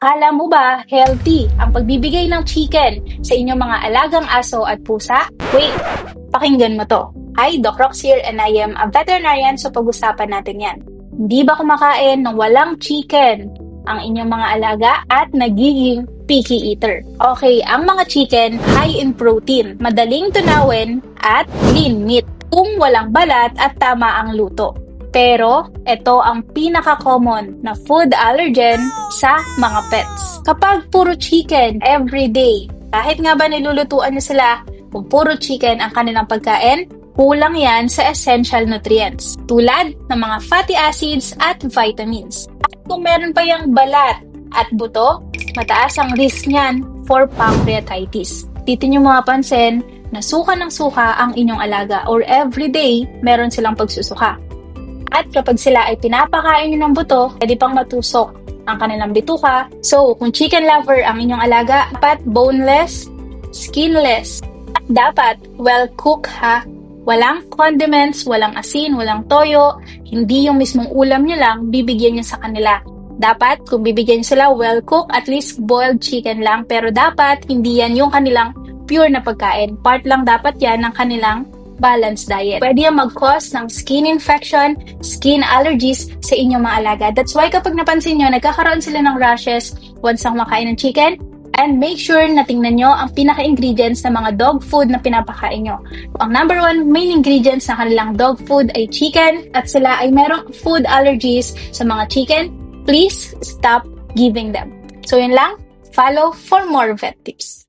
Akala mo ba healthy ang pagbibigay ng chicken sa inyong mga alagang aso at pusa? Wait, pakinggan mo to. Hi, Doc Rox here and I am a veterinarian, so pag-usapan natin yan. Hindi ba kumakain ng walang chicken ang inyong mga alaga at nagiging picky eater? Okay, ang mga chicken high in protein, madaling tunawin at lean meat kung walang balat at tama ang luto. Pero, ito ang pinaka-common na food allergen sa mga pets. Kapag puro chicken everyday, kahit nga ba nilulutuan nyo sila, kung puro chicken ang kanilang pagkain, kulang yan sa essential nutrients, tulad ng mga fatty acids at vitamins. At kung meron pa yung balat at buto, mataas ang risk niyan for pancreatitis. Dito nyo mapapansin na suka ng suka ang inyong alaga or everyday meron silang pagsusuka. At kapag sila ay pinapakain nyo ng buto, pwede pang matusok ang kanilang bituka. So, kung chicken lover ang inyong alaga, dapat boneless, skinless, at dapat well-cooked ha. Walang condiments, walang asin, walang toyo, hindi yung mismong ulam nyo lang, bibigyan nyo sa kanila. Dapat, kung bibigyan nyo sila well-cooked, at least boiled chicken lang, pero dapat hindi yan yung kanilang pure na pagkain. Part lang dapat yan ng kanilang balanced diet. Pwede yan mag-cause ng skin infection, skin allergies sa inyong mga alaga. That's why kapag napansin nyo, nagkakaroon sila ng rashes once ang makain ng chicken, and make sure na tingnan nyo ang pinaka-ingredients ng mga dog food na pinapakain nyo. Ang number one main ingredients ng kanilang dog food ay chicken, at sila ay merong food allergies sa mga chicken, please stop giving them. So yun lang, follow for more vet tips.